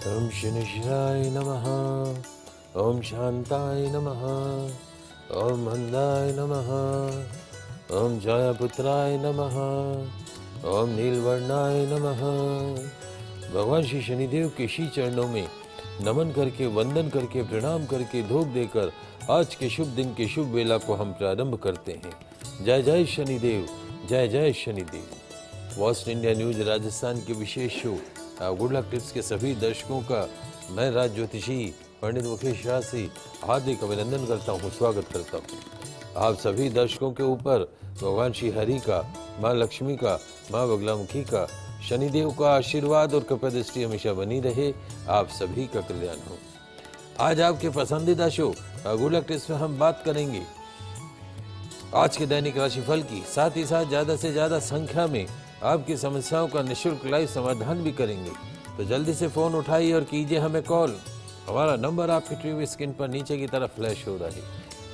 ओम शनिश्चराय नमः। ओम शांताय नमः। ओम मंदाय नमः। ओम जयपुत्राय नमः। ओम नीलवर्णाय नमः। भगवान श्री शनिदेव के श्री चरणों में नमन करके, वंदन करके, प्रणाम करके, धूप देकर आज के शुभ दिन के शुभ वेला को हम प्रारंभ करते हैं। जय जय शनिदेव, जय जय शनिदेव। वॉस्ट इंडिया न्यूज राजस्थान के विशेष शो गुड लक टिप्स के सभी दर्शकों का मैं राज ज्योतिषी पंडित मुकेश राशि हार्दिक अभिनंदन करता हूँ, स्वागत करता हूँ। आप सभी दर्शकों के ऊपर भगवान श्री हरि का, माँ लक्ष्मी का, माँ बगलामुखी का, शनिदेव का आशीर्वाद और कृपा दृष्टि हमेशा बनी रहे। आप सभी का कल्याण हो। आज आपके पसंदीदा शो गुड लक टिप्स में हम बात करेंगे आज के दैनिक राशिफल की, साथ ही साथ ज्यादा से ज्यादा संख्या में आपकी समस्याओं का निःशुल्क लाइव समाधान भी करेंगे। तो जल्दी से फोन उठाइए और कीजिए हमें कॉल। हमारा नंबर आपकी टीवी स्क्रीन पर नीचे की तरफ फ्लैश हो रहा है।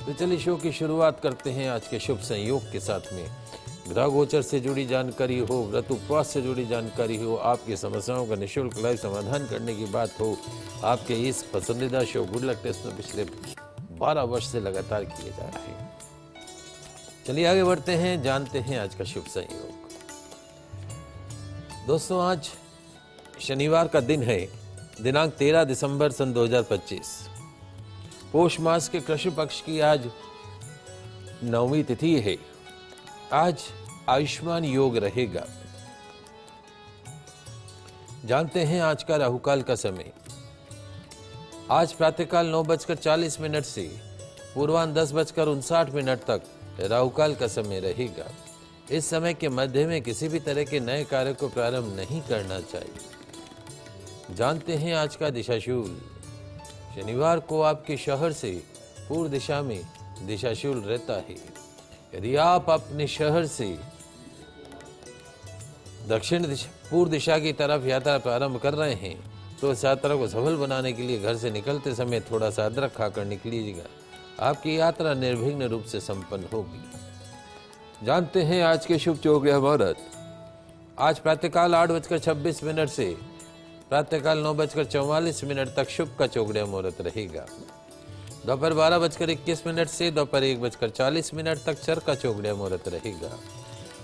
तो चलिए शो की शुरुआत करते हैं आज के शुभ संयोग के साथ में। ग्रह गोचर से जुड़ी जानकारी हो, व्रत उपवास से जुड़ी जानकारी हो, आपकी समस्याओं का निःशुल्क लाइव समाधान करने की बात हो, आपके इस पसंदीदा शो गुड लक टिप्स में पिछले 12 वर्ष से लगातार किए जा रहे हैं। चलिए आगे बढ़ते हैं, जानते हैं आज का शुभ संयोग। दोस्तों, आज शनिवार का दिन है, दिनांक 13 दिसंबर सन 2025। पोष मास के कृष्ण पक्ष की आज 9वीं तिथि है। आज आयुष्मान योग रहेगा। जानते हैं आज का राहुकाल का समय। आज प्रातःकाल 9:40 से पूर्वाह्न 10:59 तक राहुकाल का समय रहेगा। इस समय के मध्य में किसी भी तरह के नए कार्य को प्रारंभ नहीं करना चाहिए। जानते हैं आज का दिशाशूल। शनिवार को आपके शहर से पूर्व दिशा में दिशाशूल रहता है। यदि आप अपने शहर से दक्षिण दिशा पूर्व दिशा की तरफ यात्रा प्रारंभ कर रहे हैं तो इस यात्रा को सफल बनाने के लिए घर से निकलते समय थोड़ा सा अदरक खाकर निकलिएगा। आपकी यात्रा निर्विघ्न रूप से संपन्न होगी। जानते हैं आज के शुभ चौग्रह मुहूर्त। आज प्रातःकाल 8:26 से प्रातःकाल 9:44 तक शुभ का चौग्रह मुहूर्त रहेगा। दोपहर 12:21 से दोपहर 1:40 तक चर का चौग्रह मुहूर्त रहेगा।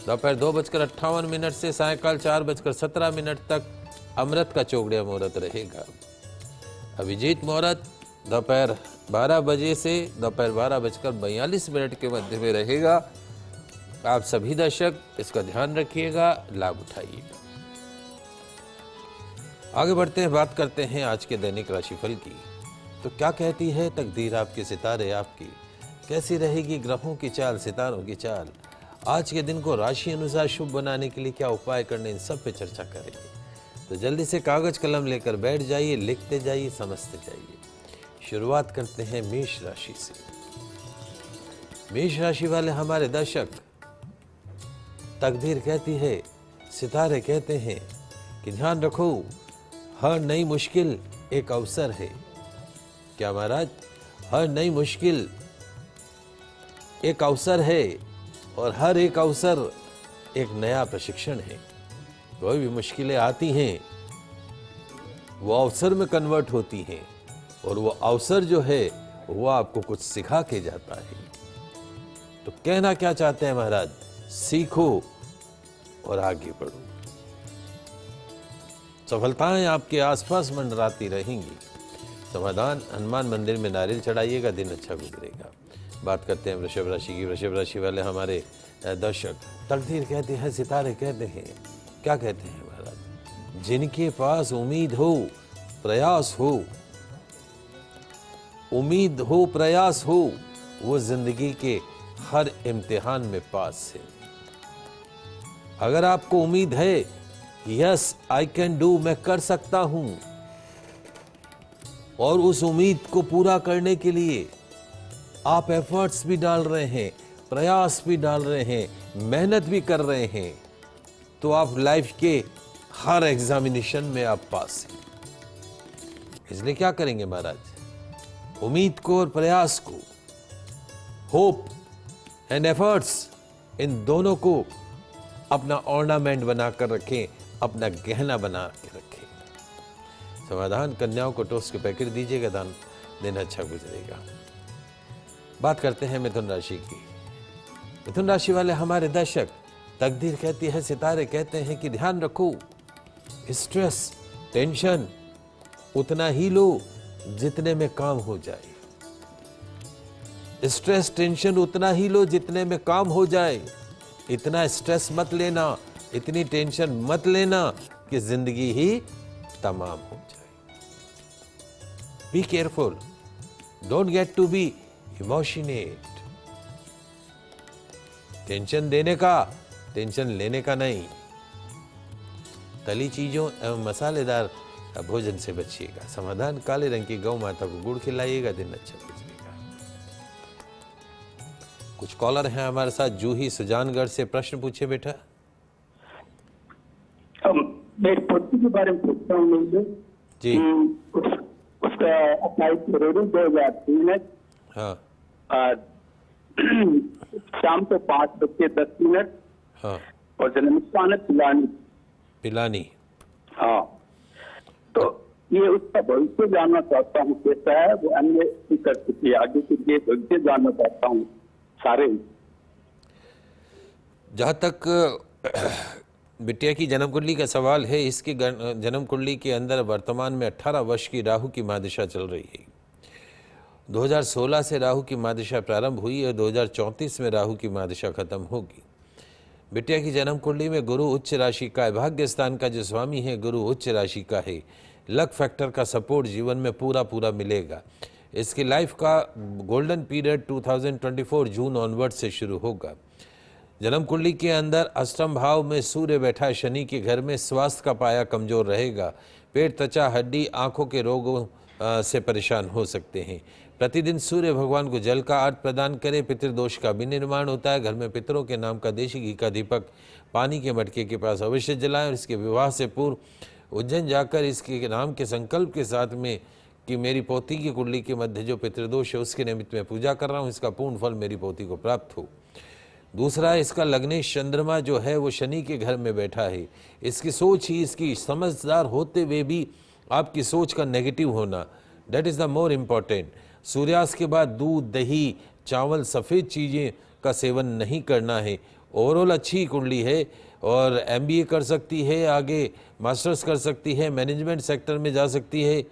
दोपहर 2:58 से सायंकाल 4:17 तक अमृत का चौग्रह मुहूर्त रहेगा। अभिजीत मुहूर्त दोपहर 12 बजे से दोपहर 12:42 के मध्य में रहेगा। आप सभी दर्शक इसका ध्यान रखिएगा, लाभ उठाइएगा। आगे बढ़ते हैं, बात करते हैं आज के दैनिक राशिफल की। तो क्या कहती है तकदीर आपके, सितारे आपकी, कैसी रहेगी ग्रहों की चाल, सितारों की चाल। आज के दिन को राशि अनुसार शुभ बनाने के लिए क्या उपाय करने, इन सब पे चर्चा करेंगे। तो जल्दी से कागज कलम लेकर बैठ जाइए, लिखते जाइए, समझते जाइए। शुरुआत करते हैं मेष राशि से। मेष राशि वाले हमारे दर्शक, तकदीर कहती है, सितारे कहते हैं कि ध्यान रखो, हर नई मुश्किल एक अवसर है। क्या महाराज? हर नई मुश्किल एक अवसर है और हर एक अवसर एक नया प्रशिक्षण है। कोई भी मुश्किलें आती हैं वो अवसर में कन्वर्ट होती हैं और वो अवसर जो है वो आपको कुछ सिखा के जाता है। तो कहना क्या चाहते हैं महाराज? सीखो और आगे बढ़ो। सफलताएं आपके आसपास मंडराती रहेंगी। समाधान, हनुमान मंदिर में नारियल चढ़ाइएगा, दिन अच्छा गुजरेगा। बात करते हैं वृषभ राशि की। वृषभ राशि वाले हमारे दर्शक, तकदीर कहते हैं, सितारे कहते हैं, क्या कहते हैं महाराज? जिनके पास उम्मीद हो, प्रयास हो, उम्मीद हो, प्रयास हो, वो जिंदगी के हर इम्तिहान में पास है। अगर आपको उम्मीद है, यस आई कैन डू, मैं कर सकता हूं, और उस उम्मीद को पूरा करने के लिए आप एफर्ट्स भी डाल रहे हैं, प्रयास भी डाल रहे हैं, मेहनत भी कर रहे हैं, तो आप लाइफ के हर एग्जामिनेशन में आप पास हैं। इसलिए क्या करेंगे महाराज? उम्मीद को और प्रयास को, होप एंड एफर्ट्स, इन दोनों को अपना ऑर्नामेंट बनाकर रखें, अपना गहना बना के रखें। समाधान। कन्याओं को टोस्ट के पैकेट दीजिएगा, दान दिन अच्छा गुजरेगा। बात करते हैं मिथुन राशि की। मिथुन राशि वाले हमारे दर्शक, तकदीर कहती है, सितारे कहते हैं कि ध्यान रखो, स्ट्रेस टेंशन उतना ही लो जितने में काम हो जाए। स्ट्रेस टेंशन उतना ही लो जितने में काम हो जाए। इतना स्ट्रेस मत लेना, इतनी टेंशन मत लेना कि जिंदगी ही तमाम हो जाए। Be careful, don't get to be emotionate. Tension देने का, टेंशन लेने का नहीं। तली चीजों एवं मसालेदार भोजन से बचिएगा। समाधान, काले रंग की गौ माता को गुड़ खिलाइएगा, दिन अच्छा गुजरेगा। कुछ कॉलर हैं हमारे साथ। जूही सुजानगढ़ से प्रश्न पूछे बेटा। मेरी पोती के बारे में पूछता हूँ जी। उसका 28 फरवरी 2003 में हाँ शाम को 5:10 हाँ। और जन्म स्थान है पिलानी। पिलानी। हाँ, तो ये उसका भविष्य जानना चाहता हूँ कैसा है, वो अन्य की कर चुकी है, आगे के लिए भविष्य जानना चाहता हूँ सारे। जहाँ तक बिटिया की जन्म कुंडली का सवाल है, इसकी जन्म कुंडली के अंदर वर्तमान में 18 वर्ष की राहु की महादशा चल रही है। 2016 से राहु की महादशा प्रारंभ हुई और 2034 में राहु की महादशा खत्म होगी। बिटिया की जन्म कुंडली में गुरु उच्च राशि का है, भाग्य स्थान का जो स्वामी है गुरु उच्च राशि का है। लक फैक्टर का सपोर्ट जीवन में पूरा मिलेगा। इसकी लाइफ का गोल्डन पीरियड 2024 जून ऑनवर्ड से शुरू होगा। जन्म कुंडली के अंदर अष्टम भाव में सूर्य बैठा है शनि के घर में। स्वास्थ्य का पाया कमजोर रहेगा। पेट, त्वचा, हड्डी, आंखों के रोगों से परेशान हो सकते हैं। प्रतिदिन सूर्य भगवान को जल का अर्घ प्रदान करें। पितृदोष का भी निर्माण होता है। घर में पितरों के नाम का देशी घी का दीपक पानी के मटके के पास अवश्य जलाएं। और इसके विवाह से पूर्व उज्जैन जाकर इसके नाम के संकल्प के साथ में कि मेरी पोती की कुंडली के मध्य जो पितृदोष है उसके निमित्त में पूजा कर रहा हूँ, इसका पूर्ण फल मेरी पोती को प्राप्त हो। दूसरा, इसका लग्नेश चंद्रमा जो है वो शनि के घर में बैठा है। इसकी सोच ही, इसकी समझदार होते हुए भी आपकी सोच का नेगेटिव होना, that is the more important. सूर्यास्त के बाद दूध, दही, चावल, सफ़ेद चीज़ें का सेवन नहीं करना है। ओवरऑल अच्छी कुंडली है और MBA कर सकती है, आगे मास्टर्स कर सकती है, मैनेजमेंट सेक्टर में जा सकती है,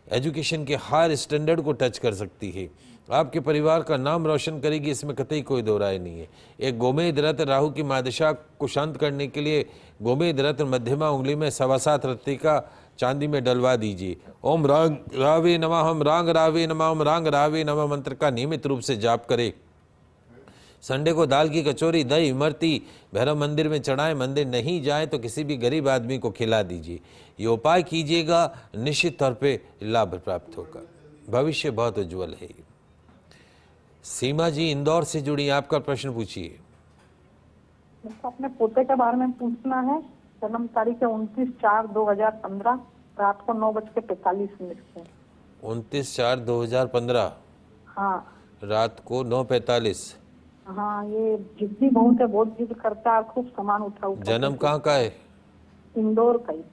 एजुकेशन के हायर स्टैंडर्ड को टच कर सकती है। आपके परिवार का नाम रोशन करेगी, इसमें कतई कोई दो राय नहीं है। एक गोमेद रत्न राहु की महादशा को शांत करने के लिए गोमेद रत्न मध्यमा उंगली में 7.25 रत्ती का चांदी में डलवा दीजिए। ओम रांग रावे नमः, हम रांग रावे नमः, हम रांग रावे नमः मंत्र का नियमित रूप से जाप करें। संडे को दाल की कचौरी, दही, इमरती भैरव मंदिर में चढ़ाएं। मंदिर नहीं जाए तो किसी भी गरीब आदमी को खिला दीजिए। ये उपाय कीजिएगा, निश्चित तौर पे लाभ प्राप्त होगा। भविष्य बहुत उज्जवल है। सीमा जी इंदौर से जुड़ी, आपका प्रश्न पूछिए। अपने पोते के बारे में पूछना है। जन्म तारीख है 29/4/2015, रात को 9:45 से। 29/4/2015, हाँ रात को 9:45। हाँ, ये जिद्दी बहुत है, बहुत जिद करता है, खूब सामान उठा। जन्म कहाँ का है? इंदौर का ही।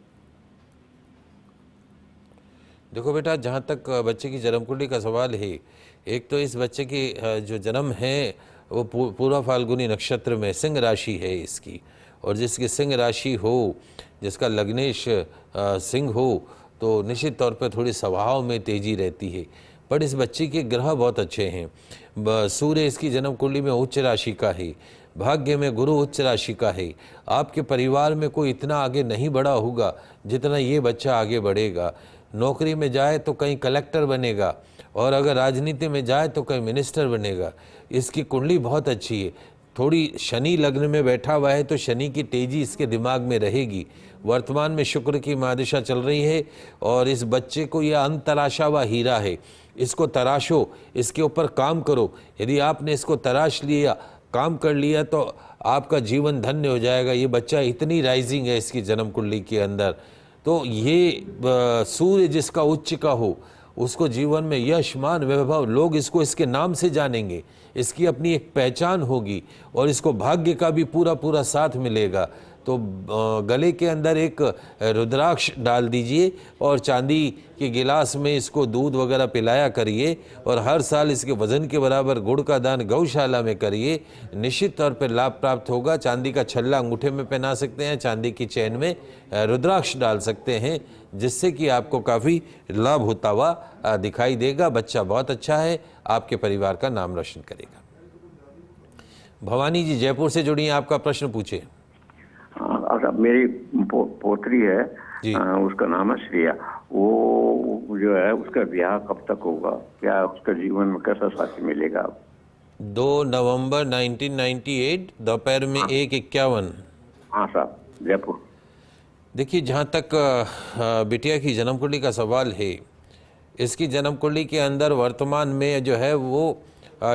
देखो बेटा, जहाँ तक बच्चे की जन्म कुंडली का सवाल है, एक तो इस बच्चे की जो जन्म है वो पूरा फाल्गुनी नक्षत्र में सिंह राशि है इसकी, और जिसकी सिंह राशि हो, जिसका लग्नेश सिंह हो, तो निश्चित तौर पर थोड़ी स्वभाव में तेजी रहती है। पर इस बच्चे के ग्रह बहुत अच्छे हैं। सूर्य इसकी जन्म कुंडली में उच्च राशि का है, भाग्य में गुरु उच्च राशि का है। आपके परिवार में कोई इतना आगे नहीं बढ़ा होगा जितना ये बच्चा आगे बढ़ेगा। नौकरी में जाए तो कहीं कलेक्टर बनेगा, और अगर राजनीति में जाए तो कहीं मिनिस्टर बनेगा। इसकी कुंडली बहुत अच्छी है। थोड़ी शनि लग्न में बैठा हुआ है तो शनि की तेजी इसके दिमाग में रहेगी। वर्तमान में शुक्र की महादशा चल रही है और इस बच्चे को यह अंतराशा हुआ हीरा है। इसको तराशो, इसके ऊपर काम करो। यदि आपने इसको तराश लिया, काम कर लिया, तो आपका जीवन धन्य हो जाएगा। ये बच्चा इतनी राइजिंग है इसकी जन्म कुंडली के अंदर। तो ये सूर्य जिसका उच्च का हो, उसको जीवन में यश, मान, वैभव, लोग इसको इसके नाम से जानेंगे, इसकी अपनी एक पहचान होगी और इसको भाग्य का भी पूरा साथ मिलेगा। तो गले के अंदर एक रुद्राक्ष डाल दीजिए और चांदी के गिलास में इसको दूध वगैरह पिलाया करिए और हर साल इसके वज़न के बराबर गुड़ का दान गौशाला में करिए। निश्चित तौर पर लाभ प्राप्त होगा। चांदी का छल्ला अंगूठे में पहना सकते हैं, चांदी की चेन में रुद्राक्ष डाल सकते हैं, जिससे कि आपको काफ़ी लाभ होता हुआ दिखाई देगा। बच्चा बहुत अच्छा है, आपके परिवार का नाम रोशन करेगा। भवानी जी जयपुर से जुड़ी हैं, आपका प्रश्न पूछे। अच्छा, मेरी पोत्री है, उसका नाम है श्रेया। वो जो है उसका ब्याह कब तक होगा? क्या उसका जीवन में कैसा साथी मिलेगा? 2 नवंबर 1998 दोपहर में 1:51। हाँ साहब, जयपुर। देखिए, जहाँ तक बिटिया की जन्म कुंडली का सवाल है, इसकी जन्म कुंडली के अंदर वर्तमान में जो है वो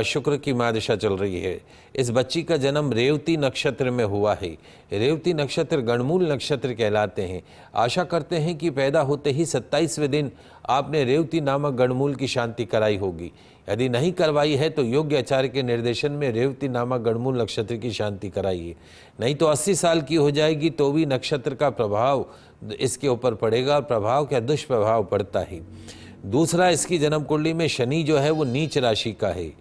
शुक्र की महादशा चल रही है। इस बच्ची का जन्म रेवती नक्षत्र में हुआ है। रेवती नक्षत्र गणमूल नक्षत्र कहलाते हैं। आशा करते हैं कि पैदा होते ही 27वें दिन आपने रेवती नामक गणमूल की शांति कराई होगी। यदि नहीं करवाई है तो योग्य आचार्य के निर्देशन में रेवती नामक गणमूल नक्षत्र की शांति कराइए। नहीं तो 80 साल की हो जाएगी तो भी नक्षत्र का प्रभाव इसके ऊपर पड़ेगा। प्रभाव क्या, दुष्प्रभाव पड़ता है। दूसरा, इसकी जन्म कुंडली में शनि जो है वो नीच राशि का है।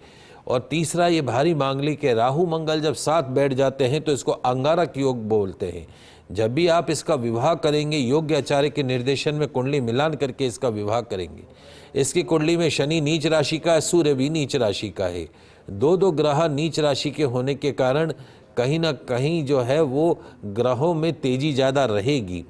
और तीसरा, ये भारी मांगलिक है। राहु मंगल जब साथ बैठ जाते हैं तो इसको अंगारक योग बोलते हैं। जब भी आप इसका विवाह करेंगे, योग्य आचार्य के निर्देशन में कुंडली मिलान करके इसका विवाह करेंगे। इसकी कुंडली में शनि नीच राशि का है, सूर्य भी नीच राशि का है। दो ग्रह नीच राशि के होने के कारण कहीं ना कहीं जो है वो ग्रहों में तेजी ज़्यादा रहेगी।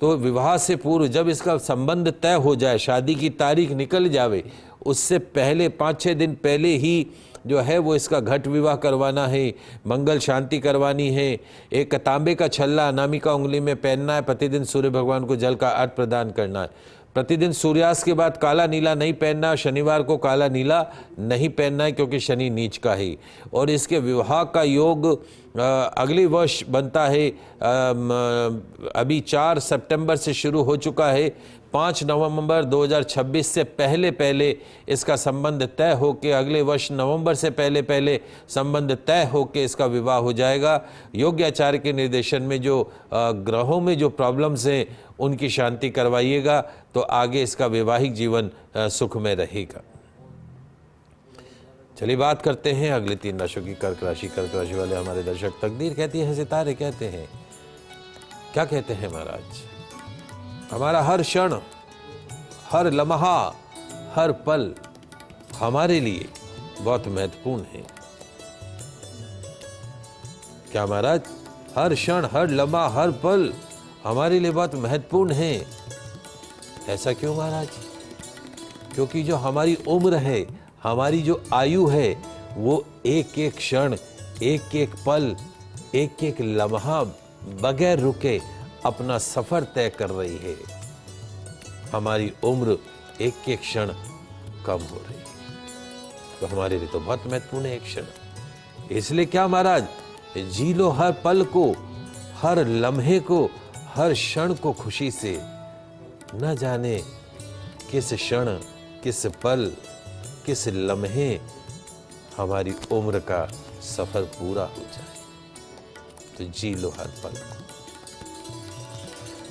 तो विवाह से पूर्व जब इसका संबंध तय हो जाए, शादी की तारीख निकल जावे, उससे पहले 5-6 दिन पहले ही जो है वो इसका घट विवाह करवाना है, मंगल शांति करवानी है। एक तांबे का छल्ला अनामिका उंगली में पहनना है। प्रतिदिन सूर्य भगवान को जल का अर्घ्य प्रदान करना है। प्रतिदिन सूर्यास्त के बाद काला नीला नहीं पहनना। शनिवार को काला नीला नहीं पहनना है क्योंकि शनि नीच का है। और इसके विवाह का योग अगले वर्ष बनता है। अभी 4 सितंबर से शुरू हो चुका है। 5 नवंबर 2026 से पहले इसका संबंध तय होके, अगले वर्ष नवंबर से पहले संबंध तय होके इसका विवाह हो जाएगा। योग्य आचार्य के निर्देशन में जो ग्रहों में जो प्रॉब्लम्स हैं उनकी शांति करवाइएगा तो आगे इसका वैवाहिक जीवन सुख में रहेगा। चलिए बात करते हैं अगली 3 राशियों की। कर्क राशि। कर्क राशि वाले हमारे दर्शक, तकदीर कहती है, सितारे कहते हैं। क्या कहते हैं महाराज? हमारा हर क्षण, हर लम्हा, हर पल हमारे लिए बहुत महत्वपूर्ण है। क्या महाराज? हर क्षण, हर लम्हा, हर पल हमारे लिए बहुत महत्वपूर्ण है। ऐसा क्यों महाराज? क्योंकि जो हमारी उम्र है, हमारी जो आयु है, वो एक एक क्षण, एक एक पल, एक एक लम्हा बगैर रुके अपना सफर तय कर रही है। हमारी उम्र एक एक क्षण कम हो रही है, तो हमारे लिए तो बहुत महत्वपूर्ण है एक क्षण। इसलिए क्या महाराज, जी लो हर पल को, हर लम्हे को, हर क्षण को खुशी से। न जाने किस क्षण, किस पल, किस लम्हे हमारी उम्र का सफर पूरा हो जाए, तो जी लो हर पल को।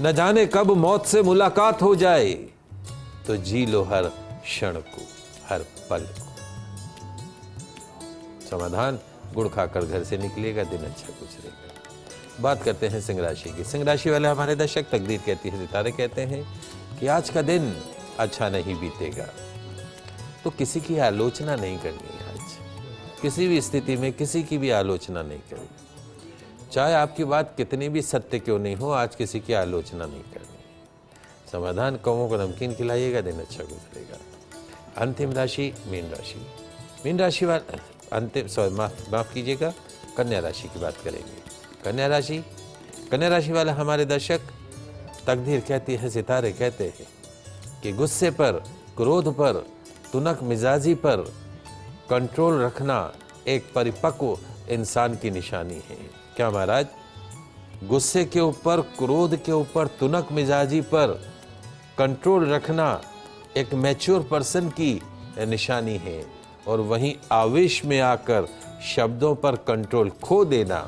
न जाने कब मौत से मुलाकात हो जाए, तो जी लो हर क्षण को, हर पल को। समाधान, गुड़ खाकर घर से निकलेगा, दिन अच्छा गुजरेगा। बात करते हैं सिंह राशि की। सिंह राशि वाले हमारे दर्शक, तकदीर कहती है, सितारे कहते हैं कि आज का दिन अच्छा नहीं बीतेगा। तो किसी की आलोचना नहीं करनी है। आज किसी भी स्थिति में किसी की भी आलोचना नहीं करनी, चाहे आपकी बात कितनी भी सत्य क्यों नहीं हो। आज किसी की आलोचना नहीं करनी है। समाधान, कौवों को नमकीन खिलाइएगा, दिन अच्छा गुजरेगा। अंतिम राशि मीन राशि। मीन राशि वाले माफ कीजिएगा, कन्या राशि की बात करेंगे। कन्या राशि वाले हमारे दर्शक, तकदीर कहती है, सितारे कहते हैं कि गुस्से पर, क्रोध पर, तुनक मिजाजी पर कंट्रोल रखना एक परिपक्व इंसान की निशानी है। क्या महाराज? गुस्से के ऊपर, क्रोध के ऊपर, तुनक मिजाजी पर कंट्रोल रखना एक मैच्योर पर्सन की निशानी है। और वहीं आवेश में आकर शब्दों पर कंट्रोल खो देना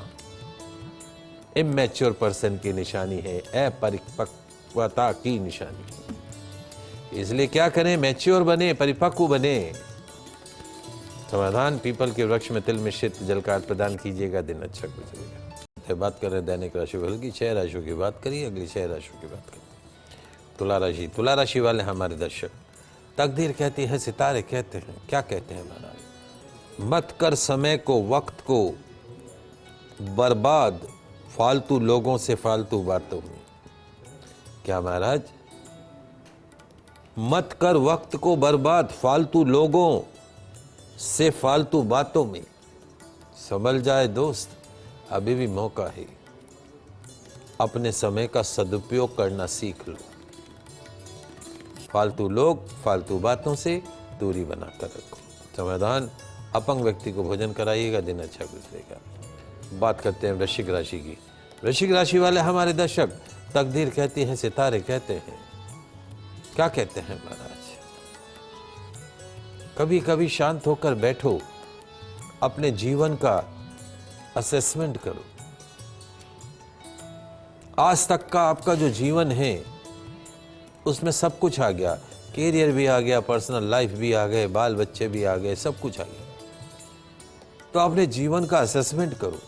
इमैच्योर पर्सन की निशानी है, अपरिपक्वता की निशानी है। इसलिए क्या करें, मैच्योर बने, परिपक्व बने। समाधान, पीपल के वृक्ष में तिल मिश्रित जल का प्रदान कीजिएगा, दिन अच्छा गुजरेगा। बात कर रहे हैं दैनिक राशिफल की, 6 राशियों की बात करिए, अगली 6 राशियों की बात करते हैं। तुला राशि, तुला राशि वाले हमारे दर्शक, तकदीर कहती है, सितारे कहते हैं, क्या कहते हैं महाराज, मत कर समय को, वक्त को बर्बाद फालतू लोगों से, फालतू बातों में। क्या महाराज, मत कर वक्त को बर्बाद फालतू लोगों से, फालतू बातों में। संभल जाए दोस्त, अभी भी मौका है, अपने समय का सदुपयोग करना सीख लो। फालतू लोग, फालतू बातों से दूरी बनाकर रखो। समाधान, अपंग व्यक्ति को भोजन कराइएगा, दिन अच्छा गुजरेगा। बात करते हैं वृश्चिक राशि की। वृश्चिक राशि वाले हमारे दर्शक, तकदीर कहती है, सितारे कहते हैं, क्या कहते हैं महाराज, कभी कभी शांत होकर बैठो, अपने जीवन का असेसमेंट करो। आज तक का आपका जो जीवन है उसमें सब कुछ आ गया, कैरियर भी आ गया, पर्सनल लाइफ भी आ गए, बाल बच्चे भी आ गए, सब कुछ आ गया। तो अपने जीवन का असेसमेंट करो,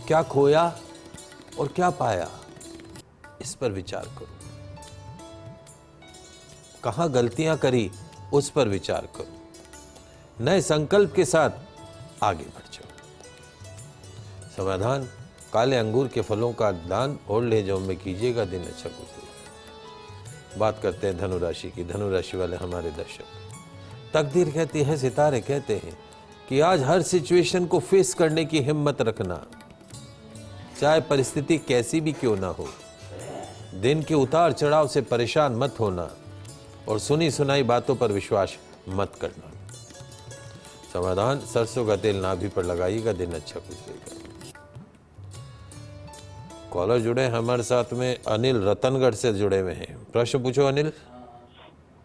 क्या खोया और क्या पाया, इस पर विचार करो। कहां गलतियां करी, उस पर विचार करो। नए संकल्प के साथ आगे बढ़ जाओ। समाधान, काले अंगूर के फलों का दान ओल्ड एज होम में कीजिएगा, दिन अच्छा गुजरेगा। बात करते हैं धनु राशि की। धनु राशि वाले हमारे दर्शक, तकदीर कहती है, सितारे कहते हैं कि आज हर सिचुएशन को फेस करने की हिम्मत रखना, चाहे परिस्थिति कैसी भी क्यों ना हो। दिन के उतार चढ़ाव से परेशान मत होना और सुनी सुनाई बातों पर विश्वास मत करना। समाधान, सरसों का तेल नाभि पर लगाइएगा, दिन अच्छा गुजरेगा। कॉलर जुड़े हमारे साथ में, अनिल रतनगढ़ से जुड़े हुए हैं। प्रश्न पूछो Anil.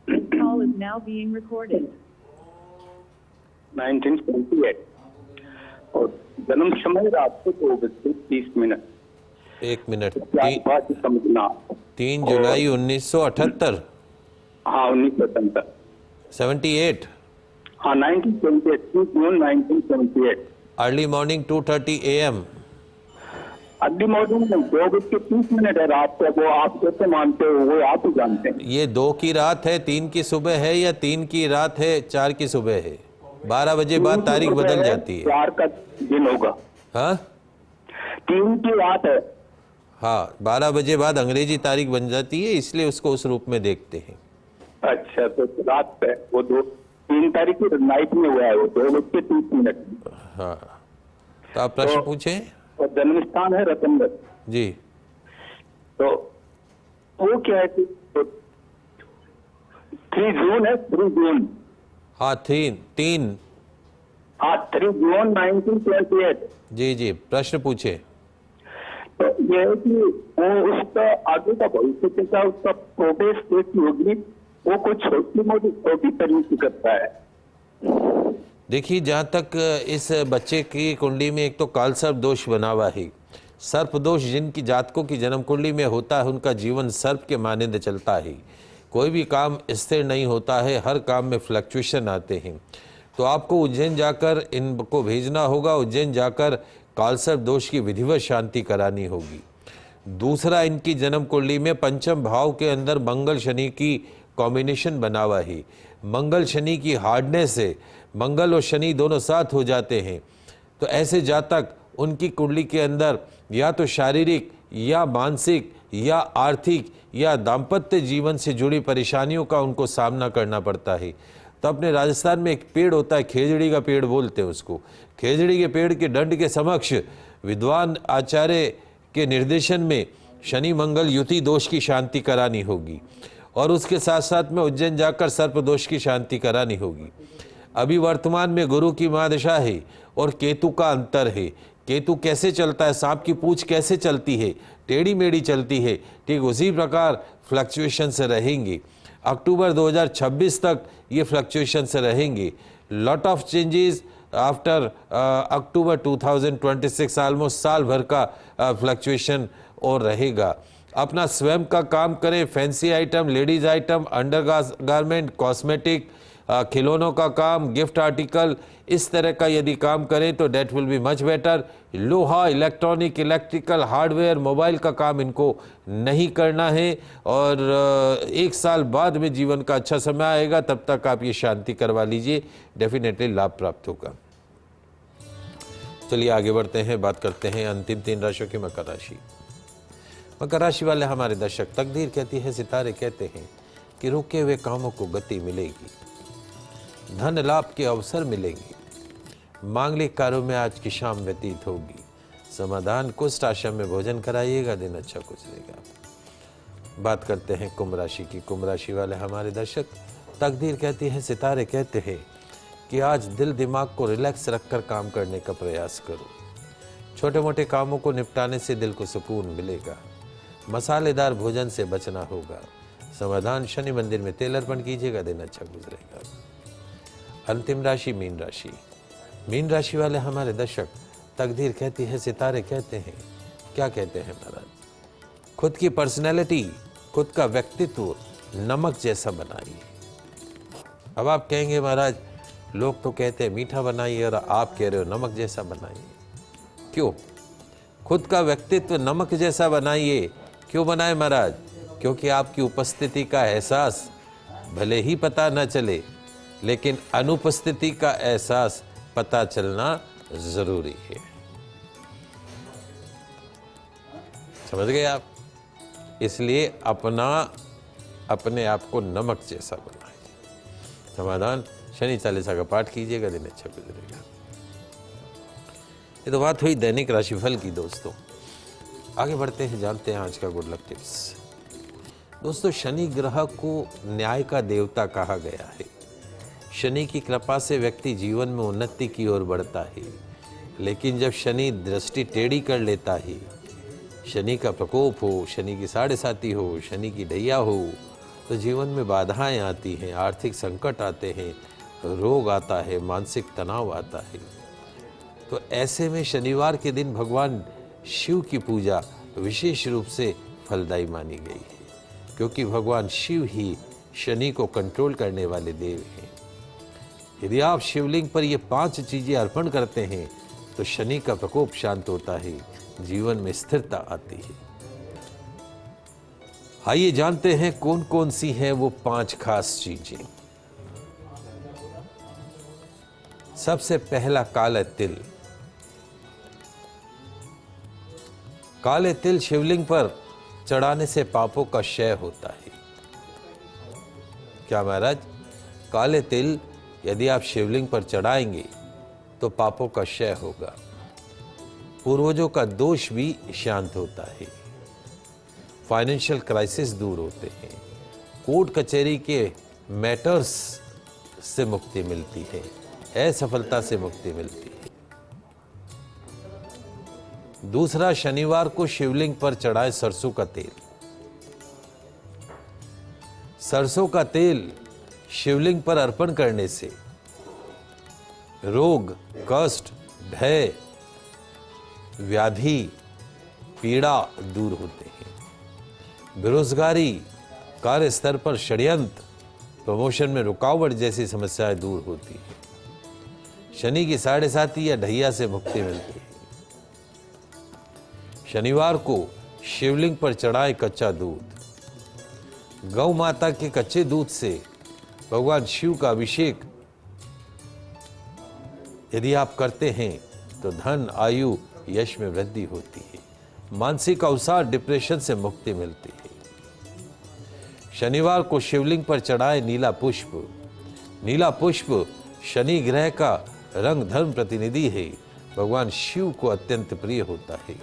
Call is now being recorded. 1928 और जन्म समय रात को 2:30। 1 मिनट। क्या बात समझना। 3 जुलाई 1978। हाँ 1978। 78। हाँ 1978, जून 1978। Early morning 2:30 AM। Early morning में 2:30 है रात को, वो आप कैसे मानते हो, वो आप ही जानते हैं। ये 2 की रात है, 3 की सुबह है, या 3 की रात है, 4 की सुबह है? 12 बजे बाद तारीख बदल जाती है। 4 का दिन होगा। हाँ 3 की रात है। हाँ 12 बजे बाद अंग्रेजी तारीख बन जाती है, इसलिए उसको उस रूप में देखते हैं। अच्छा, तो रात है वो 3 तारीख की नाइट में हुआ है, वो 2:30। हाँ, तो आप प्रश्न पूछे। और जन्म स्थान है रतनगढ़ जी। तो वो क्या है कि 3 जून है, 3 जून। हाँ 3। हाँ 3 जून 1928। जी जी, प्रश्न पूछे। तो ये है कि वो उसका आगे का भविष्य कैसा, उसका प्रोग्रेस कैसी होगी, वो कुछ छोटी तरीके करता है। देखिए, जहाँ तक इस बच्चे की कुंडली में एक तो कालसर्प दोष बना हुआ है। सर्प दोष जिनकी जातकों की जन्म कुंडली में होता है, उनका जीवन सर्प के मानंद चलता है। कोई भी काम स्थिर नहीं होता है, हर काम में फ्लक्चुएशन आते हैं। तो आपको उज्जैन जाकर इनको भेजना होगा, उज्जैन जाकर कालसर्प दोष की विधिवत शांति करानी होगी। दूसरा, इनकी जन्म कुंडली में पंचम भाव के अंदर मंगल शनि की कॉम्बिनेशन बना हुआ है। मंगल शनि की हार्डनेस से मंगल और शनि दोनों साथ हो जाते हैं। तो ऐसे जातक, उनकी कुंडली के अंदर या तो शारीरिक या मानसिक या आर्थिक या दाम्पत्य जीवन से जुड़ी परेशानियों का उनको सामना करना पड़ता है। तो अपने राजस्थान में एक पेड़ होता है, खेजड़ी का पेड़ बोलते हैं उसको। खेजड़ी के पेड़ के दंड के समक्ष विद्वान आचार्य के निर्देशन में शनि मंगल युति दोष की शांति करानी होगी, और उसके साथ साथ में उज्जैन जाकर सर्प दोष की शांति करानी होगी। अभी वर्तमान में गुरु की महादशा है और केतु का अंतर है। केतु कैसे चलता है, सांप की पूंछ कैसे चलती है, टेढ़ी मेढ़ी चलती है, ठीक उसी प्रकार फ्लक्चुएशन से रहेंगे। अक्टूबर 2026 तक ये फ्लक्चुएशन से रहेंगे। Lot of changes after October 2026 almost साल भर का फ्लक्चुएशन और रहेगा। अपना स्वयं का काम करें, fancy item, ladies item, under garment, cosmetic, खिलौनों का काम, गिफ्ट आर्टिकल, इस तरह का यदि काम करें तो that will be much better. लोहा, इलेक्ट्रॉनिक, इलेक्ट्रिकल, हार्डवेयर, मोबाइल का काम इनको नहीं करना है और 1 साल बाद में जीवन का अच्छा समय आएगा, तब तक आप ये शांति करवा लीजिए, डेफिनेटली लाभ प्राप्त होगा। चलिए आगे बढ़ते हैं, बात करते हैं अंतिम 3 राशियों की मकर राशि। मकर राशि वाले हमारे दर्शक, तकदीर कहती है, सितारे कहते हैं कि रुके हुए कामों को गति मिलेगी, धन लाभ के अवसर मिलेंगे, मांगलिक कार्यों में आज की शाम व्यतीत होगी, समाधान कुष्ठ आश्रम में भोजन कराइएगा, दिन अच्छा गुजरेगा। बात करते हैं कुंभ राशि की। कुंभ राशि वाले हमारे दर्शक, तकदीर कहती है, सितारे कहते हैं कि आज दिल दिमाग को रिलैक्स रखकर काम करने का प्रयास करो। छोटे मोटे कामों को निपटाने से दिल को सुकून मिलेगा, मसालेदार भोजन से बचना होगा, समाधान शनि मंदिर में तेल अर्पण कीजिएगा, दिन अच्छा गुजरेगा। अंतिम राशि मीन राशि। मीन राशि वाले हमारे दर्शक, तकदीर कहती है, सितारे कहते हैं, क्या कहते हैं महाराज, खुद की पर्सनैलिटी, खुद का व्यक्तित्व नमक जैसा बनाइए। अब आप कहेंगे महाराज लोग तो कहते हैं मीठा बनाइए और आप कह रहे हो नमक जैसा बनाइए, क्यों? खुद का व्यक्तित्व नमक जैसा बनाइए। क्यों बनाए महाराज? क्योंकि आपकी उपस्थिति का एहसास भले ही पता न चले, लेकिन अनुपस्थिति का एहसास पता चलना जरूरी है। समझ गए आप? इसलिए अपने आप को नमक जैसा बनाइए। समाधान शनि चालीसा का पाठ कीजिएगा, दिन अच्छा गुजरेगा। ये तो बात हुई दैनिक राशिफल की। दोस्तों आगे बढ़ते हैं, जानते हैं आज का गुड लक टिप्स। दोस्तों, शनि ग्रह को न्याय का देवता कहा गया है। शनि की कृपा से व्यक्ति जीवन में उन्नति की ओर बढ़ता है, लेकिन जब शनि दृष्टि टेढ़ी कर लेता है, शनि का प्रकोप हो, शनि की साढ़े साती हो, शनि की ढैया हो, तो जीवन में बाधाएं आती हैं, आर्थिक संकट आते हैं, रोग आता है, मानसिक तनाव आता है। तो ऐसे में शनिवार के दिन भगवान शिव की पूजा विशेष रूप से फलदायी मानी गई है, क्योंकि भगवान शिव ही शनि को कंट्रोल करने वाले देव हैं। यदि आप शिवलिंग पर ये 5 चीजें अर्पण करते हैं तो शनि का प्रकोप शांत होता है, जीवन में स्थिरता आती है। आइए जानते हैं कौन कौन सी हैं वो 5 खास चीजें। सबसे पहला, काला तिल। काले तिल शिवलिंग पर चढ़ाने से पापों का क्षय होता है। क्या महाराज? काले तिल यदि आप शिवलिंग पर चढ़ाएंगे तो पापों का क्षय होगा, पूर्वजों का दोष भी शांत होता है, फाइनेंशियल क्राइसिस दूर होते हैं, कोर्ट कचहरी के मैटर्स से मुक्ति मिलती है, असफलता से मुक्ति मिलती है। दूसरा, शनिवार को शिवलिंग पर चढ़ाए सरसों का तेल। सरसों का तेल शिवलिंग पर अर्पण करने से रोग, कष्ट, भय, व्याधि, पीड़ा दूर होते हैं। बेरोजगारी, कार्य स्तर पर षड्यंत्र, प्रमोशन में रुकावट जैसी समस्याएं दूर होती हैं। शनि की साढ़े साती या ढैया से मुक्ति मिलती है। शनिवार को शिवलिंग पर चढ़ाए कच्चा दूध। गौ माता के कच्चे दूध से भगवान शिव का अभिषेक यदि आप करते हैं तो धन, आयु, यश में वृद्धि होती है, मानसिक अवसाद, डिप्रेशन से मुक्ति मिलती है। शनिवार को शिवलिंग पर चढ़ाए नीला पुष्प। नीला पुष्प शनि ग्रह का रंग धर्म प्रतिनिधि है, भगवान शिव को अत्यंत प्रिय होता है।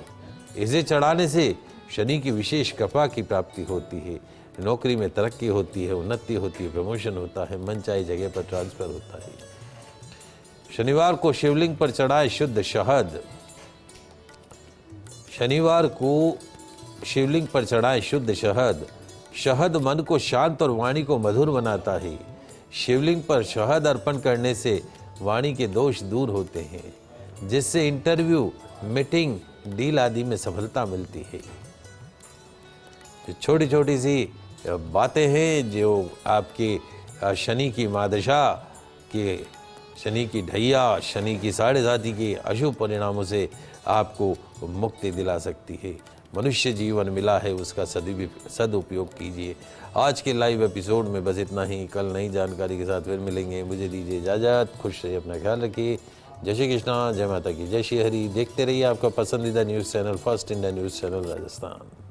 इसे चढ़ाने से शनि की विशेष कृपा की प्राप्ति होती है, नौकरी में तरक्की होती है, उन्नति होती है, प्रमोशन होता है, मन चाही जगह पर ट्रांसफर होता है। शनिवार को शिवलिंग पर चढ़ाए शुद्ध शहद। शनिवार को शिवलिंग पर चढ़ाए शुद्ध शहद। शहद मन को शांत और वाणी को मधुर बनाता है। शिवलिंग पर शहद अर्पण करने से वाणी के दोष दूर होते हैं, जिससे इंटरव्यू, मीटिंग, डील आदि में सफलता मिलती है। जो छोटी छोटी सी बातें हैं जो आपके शनि की मादशा के, शनि की ढैया, शनि की साढ़े साथी के अशुभ परिणामों से आपको मुक्ति दिला सकती है। मनुष्य जीवन मिला है, उसका सदुपयोग कीजिए। आज के लाइव एपिसोड में बस इतना ही। कल नई जानकारी के साथ फिर मिलेंगे। मुझे दीजिए इजाज़त। खुश रहिए, अपना ख्याल रखिए। जय श्री कृष्णा, जय माता की, जय श्री हरि। देखते रहिए आपका पसंदीदा news channel first India news channel Rajasthan.